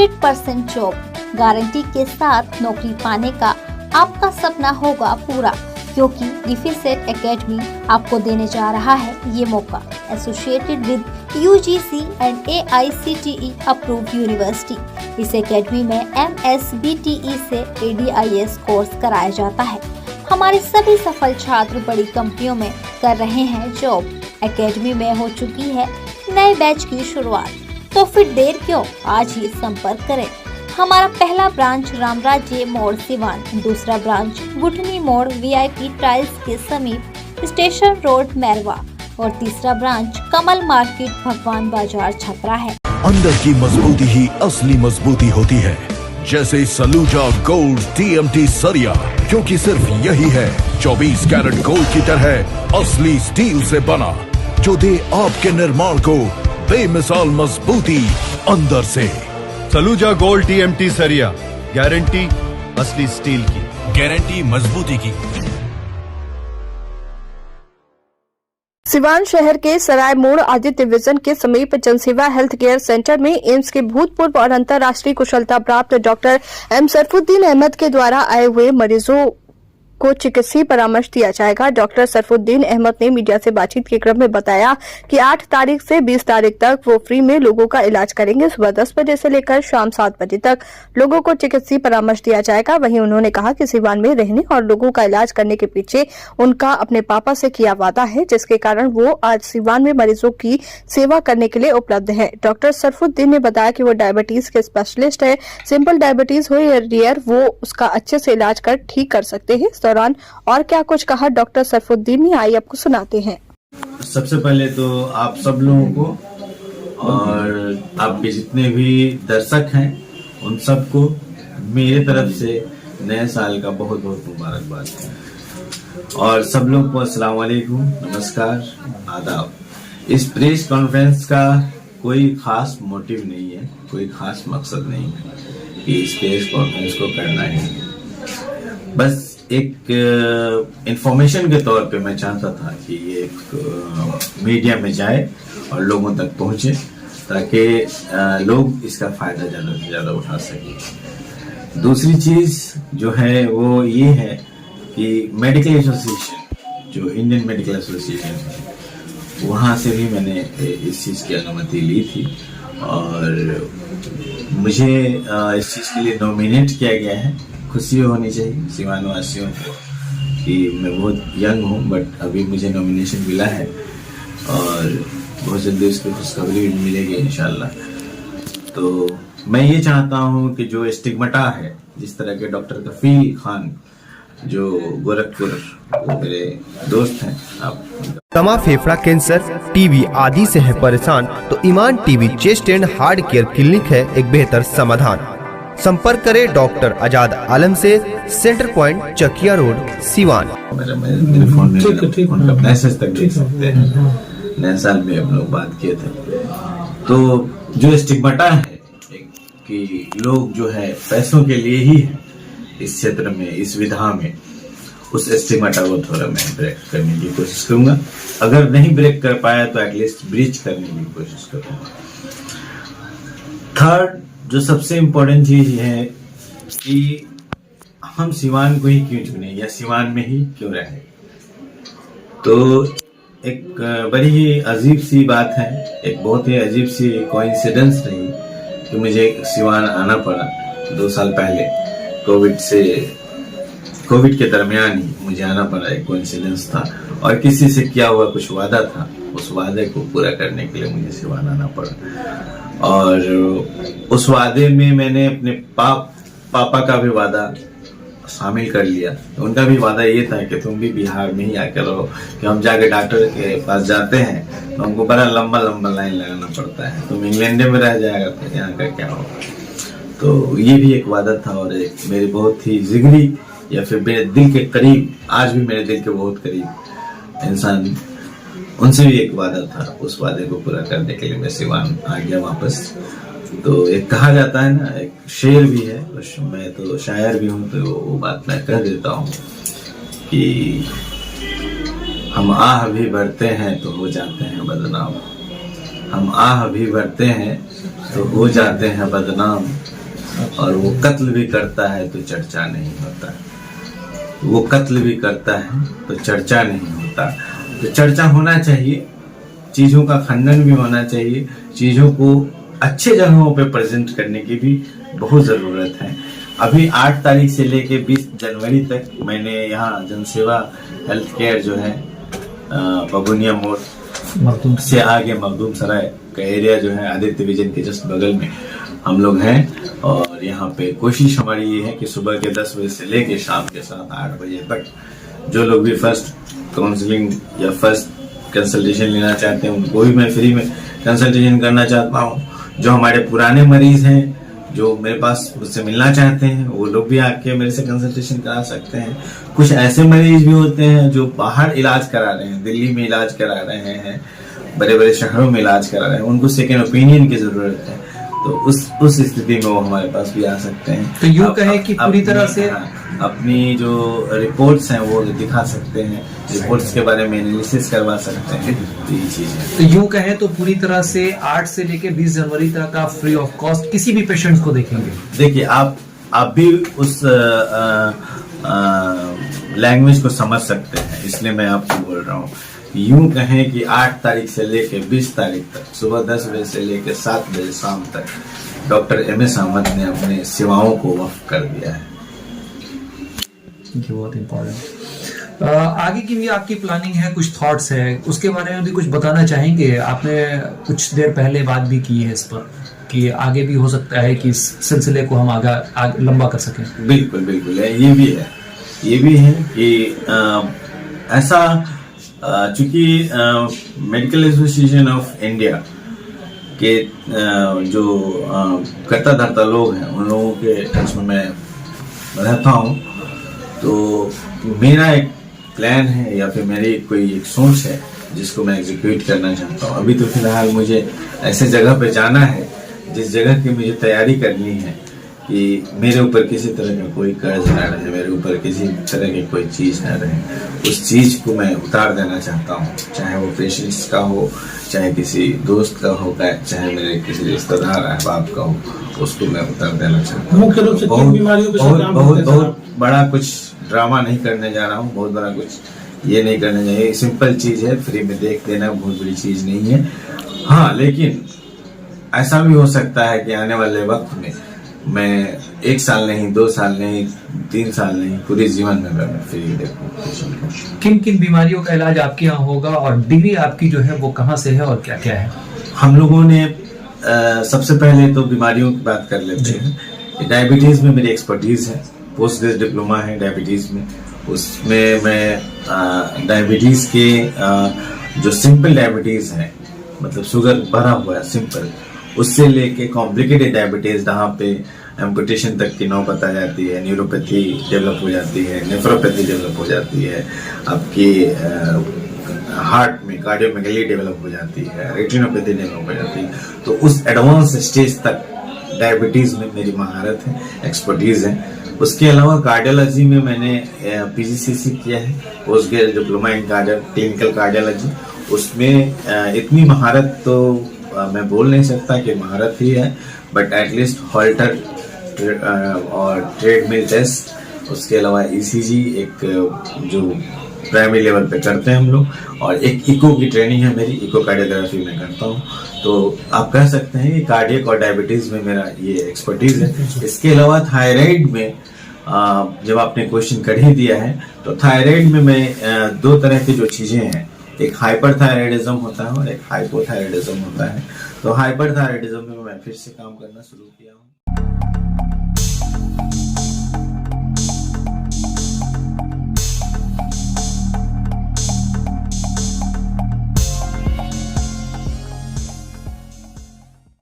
100% job guarantee के साथ नौकरी पाने का आपका सपना होगा पूरा, क्योंकि डिफिसेट एकेडमी आपको देने जा रहा है ये मौका। Associated with UGC and AICTE approved university. इस एकेडमी में MSBTE से ADIS कोर्स कराया जाता है। हमारे सभी सफल छात्र बड़ी कंपनियों में कर रहे हैं जॉब। एकेडमी में हो चुकी है नए बैच की शुरुआत, तो फिर देर क्यों, आज ही संपर्क करें। हमारा पहला ब्रांच रामराज्य मोड़ सिवान, दूसरा ब्रांच गुठनी मोड़ VIP टाइल्स के समीप स्टेशन रोड मैरवा और तीसरा ब्रांच कमल मार्केट भगवान बाजार छपरा है। अंदर की मजबूती ही असली मजबूती होती है, जैसे सलूजा गोल्ड TMT सरिया, क्योंकि सिर्फ यही है 24 कैरेट गोल्ड की तरह असली स्टील से बना, जो दे आपके निर्माण को बेमिसाल मजबूती अंदर से। सलूजा गोल्ड TMT सरिया, गारंटी असली स्टील की, गारंटी मजबूती की। सिवान शहर के सराय मोड़ आदित्य विजन के समीप जनसेवा हेल्थ केयर सेंटर में एम्स के भूतपूर्व और अंतर्राष्ट्रीय कुशलता प्राप्त डॉक्टर M सरफुद्दीन अहमद के द्वारा आए हुए मरीजों को चिकित्सीय परामर्श दिया जाएगा। डॉक्टर सरफुद्दीन अहमद ने मीडिया से बातचीत के क्रम में बताया कि 8 तारीख से 20 तारीख तक वो फ्री में लोगों का इलाज करेंगे। सुबह 10 बजे से लेकर शाम 7 बजे तक लोगों को चिकित्सीय परामर्श दिया जाएगा। वहीं उन्होंने कहा कि सिवान में रहने और लोगों का इलाज करने के पीछे उनका अपने पापा से किया वादा है, जिसके कारण वो आज सिवान में मरीजों की सेवा करने के लिए उपलब्ध है। डॉक्टर सरफुद्दीन ने बताया कि वो डायबिटीज के स्पेशलिस्ट है। सिंपल डायबिटीज हो या रेयर, वो उसका अच्छे से इलाज कर ठीक कर सकते हैं। दौरान और क्या कुछ कहा डॉक्टर सरफुद्दीन ने, आइए आपको सुनाते हैं। सबसे पहले तो आप सब लोगों को और आपके जितने भी दर्शक हैं उन सबको मेरे तरफ से नए साल का बहुत बहुत मुबारकबाद। और सब लोग को अस्सलाम वालेकुम, नमस्कार, आदाब। इस प्रेस कॉन्फ्रेंस का कोई खास मोटिव नहीं है, कोई खास मकसद नहीं है कि इस प्रेस कॉन्फ्रेंस को करना है। बस एक इंफॉर्मेशन के तौर पे मैं चाहता था कि ये एक मीडिया में जाए और लोगों तक पहुंचे, ताकि लोग इसका फायदा ज्यादा से ज्यादा उठा सकें। दूसरी चीज जो है वो ये है कि मेडिकल एसोसिएशन, जो इंडियन मेडिकल एसोसिएशन है, वहाँ से भी मैंने इस चीज की अनुमति ली थी और मुझे इस चीज के लिए नॉमिनेट किया गया है। खुशी होनी चाहिए सिवान वासियों को कि मैं बहुत यंग हूँ, बट अभी मुझे नॉमिनेशन मिला है और बहुत जल्दी उसकी खुशखबरी भी मिलेगी इंशाल्लाह। तो मैं ये चाहता हूँ कि जो स्टिग्माटा है, जिस तरह के डॉक्टर कफील खान जो गोरखपुर, वो मेरे दोस्त हैं। आप दमा, फेफड़ा कैंसर, TB आदि से है परेशान तो ईमान TB chest and heart care clinic है एक बेहतर समाधान। संपर्क करें डॉक्टर आजाद आलम से, centre point Chakia road Siwan. मेरे फोन में उनका मैसेज तक देख सकते हैं। नए साल में हम लोग बात किए थे। तो जो स्टिग्माटा है कि लोग जो है पैसों के लिए ही इस क्षेत्र में, इस विधा में, उस स्टिग्माटा को थोड़ा मैं ब्रेक करने की कोशिश करूंगा। अगर नहीं ब्रेक कर पाया तो एटलीस्ट ब्रिज करने की कोशिश करूंगा। थर्ड, जो सबसे इम्पोर्टेंट चीज है कि हम सिवान को ही क्यों चुने या सिवान में ही क्यों रहे। तो एक बड़ी ही अजीब सी बात है, एक बहुत ही अजीब सी कोइंसिडेंस रही कि मुझे सिवान आना पड़ा 2 साल पहले। कोविड के दरमियान ही मुझे आना पड़ा, एक कोइंसिडेंस था और किसी से किया हुआ कुछ वादा था, उस वादे को पूरा करने के लिए मुझे सिवान आना पड़ा। और उस वादे में मैंने अपने पापा का भी वादा शामिल कर लिया। उनका भी वादा ये था कि तुम भी बिहार में ही आकर रहो, कि हम जाके डॉक्टर के पास जाते हैं तो हमको बड़ा लंबा लाइन लगाना पड़ता है, तुम इंग्लैंड में रह जाएगा तो यहाँ का क्या होगा। तो ये भी एक वादा था और एक मेरे बहुत ही जिगरी या फिर मेरे दिल के करीब, आज भी मेरे दिल के बहुत करीब इंसान, उनसे भी एक वादा था। उस वादे को पूरा करने के लिए मैं सिवान आ गया वापस। तो एक कहा जाता है ना, एक शेर भी है, मैं तो शायर भी हूँ, तो वो बात मैं कह देता हूँ कि हम आह भी भरते हैं तो हो जाते हैं बदनाम, हम आह भी भरते हैं तो हो जाते हैं बदनाम, और वो कत्ल भी करता है तो चर्चा नहीं होता, वो कत्ल भी करता है तो चर्चा नहीं होता। तो चर्चा होना चाहिए, चीजों का खंडन भी होना चाहिए, चीजों को अच्छे जगहों पे प्रेजेंट करने की भी बहुत जरूरत है। अभी 8 तारीख से लेके 20 जनवरी तक मैंने यहाँ जनसेवा हेल्थ केयर जो है बबुनिया मोड़ से आगे मखदूम सराय का एरिया जो है आदित्य विजन के जस्ट बगल में हम लोग हैं। और यहाँ पे कोशिश हमारी ये है कि सुबह के 10 बजे से लेके शाम के 7-8 बजे तक जो लोग भी फर्स्ट काउंसलिंग या फर्स्ट कंसल्टेशन लेना चाहते हैं उनको भी मैं फ्री में कंसल्टेशन करना चाहता हूँ। जो हमारे पुराने मरीज हैं जो मेरे पास मुझसे मिलना चाहते हैं वो लोग भी आके मेरे से कंसल्टेशन करा सकते हैं। कुछ ऐसे मरीज भी होते हैं जो बाहर इलाज करा रहे हैं, दिल्ली में इलाज करा रहे हैं, बड़े बड़े शहरों में इलाज करा रहे हैं, उनको सेकेंड ओपिनियन की जरूरत है। तो उस स्थिति में वो हमारे पास भी आ सकते हैं। तो यूं कहें कि पूरी तरह से अपनी जो रिपोर्ट्स हैं वो दिखा सकते हैं, रिपोर्ट्स के बारे में एनालिसिस करवा सकते हैं। तो ये चीज है। तो यूं कहें तो पूरी तरह से 8 से लेके 20 जनवरी तक आप फ्री ऑफ कॉस्ट किसी भी पेशेंट को देखेंगे। देखिए आप भी उस लैंग्वेज को समझ सकते हैं, इसलिए मैं आपको बोल रहा हूँ। यूं कहें कि 8 तारीख से लेके 20 तारीख तक सुबह 10 बजे से लेके 7 बजे शाम तक डॉक्टर MS अहमद ने अपने सेवाओं को वक्फ कर दिया है। बहुत इम्पोर्टेंट। आगे की भी आपकी प्लानिंग है, कुछ थॉट्स है, उसके बारे में भी कुछ बताना चाहेंगे? आपने कुछ देर पहले बात भी की है इस पर कि आगे भी हो सकता है कि इस सिलसिले को हम आगे लंबा कर सकें। बिल्कुल बिल्कुल है, ये भी है कि ऐसा चूंकि मेडिकल एसोसिएशन ऑफ इंडिया के जो कर्ता धर्ता लोग हैं उन लोगों के टच में मैं रहता हूँ। तो मेरा एक प्लान है या फिर मेरी कोई एक सोच है जिसको मैं एग्जीक्यूट करना चाहता हूँ। अभी तो फिलहाल मुझे ऐसे जगह पे जाना है जिस जगह की मुझे तैयारी करनी है कि मेरे ऊपर किसी तरह का कोई कर्ज ना रहे, मेरे ऊपर किसी तरह की कोई चीज ना रहे। उस चीज को मैं उतार देना चाहता हूँ, चाहे वो पेशेंट्स का हो, चाहे किसी दोस्त का हो, चाहे मेरे किसी रिश्तेदार अहबाब का हो, उसको मैं उतार देना चाहता हूँ। मुख्य रूप से बहुत बड़ा कुछ ड्रामा नहीं करने जा रहा हूँ, बहुत बड़ा कुछ ये नहीं करने चाहिए। सिंपल चीज है, फ्री में देख देना बहुत बड़ी चीज नहीं है। हाँ, लेकिन ऐसा भी हो सकता है कि आने वाले वक्त में मैं 1 साल नहीं, 2 साल नहीं, 3 साल नहीं, पूरे जीवन में मैं फ्री देखूं। किन किन बीमारियों का इलाज आपके यहाँ होगा और डिग्री आपकी जो है वो कहाँ से है और क्या क्या है? हम लोगों ने सबसे पहले तो बीमारियों की बात कर लेते हैं। डायबिटीज में मेरी एक्सपर्टीज है, पोस्ट ग्रेजुएट डिप्लोमा है डायबिटीज में। उसमें मैं डायबिटीज के जो सिंपल डायबिटीज है, मतलब शुगर भरा हुआ है सिंपल, उससे लेके कॉम्प्लिकेटेड डायबिटीज जहाँ पे एम्पुटेशन तक की नौबत आ जाती है, न्यूरोपैथी डेवलप हो जाती है, नेफ्रोपैथी डेवलप हो जाती है, आपकी हार्ट में कार्डियोमेगली डेवलप हो जाती है, रेटिनोपैथी डेवलप हो जाती है। तो उस एडवांस स्टेज तक डायबिटीज में मेरी महारत है, एक्सपर्टीज है। उसके अलावा कार्डियोलॉजी में मैंने PGCC किया है, post graduate diploma in clinical cardiology. उसमें इतनी महारत तो मैं बोल नहीं सकता कि महारत ही है, बट एटलीस्ट हॉल्टर और ट्रेडमिल टेस्ट, उसके अलावा ECG एक जो प्राइमरी लेवल पे करते हैं हम लोग, और एक इको की ट्रेनिंग है मेरी, इको कार्डियोग्राफी में करता हूँ। तो आप कह सकते हैं कि कार्डियक और डायबिटीज में मेरा ये एक्सपर्टीज है। इसके अलावा थायराइड में जब आपने क्वेश्चन कर ही दिया है, तो थायराइड में मैं 2 तरह की जो चीजें हैं, एक हाइपरथायराइडिज्म होता है और एक हाइपोथायराइडिज्म होता है। तो हाइपरथायराइडिज्म में मैं फिर से काम करना शुरू किया हूँ।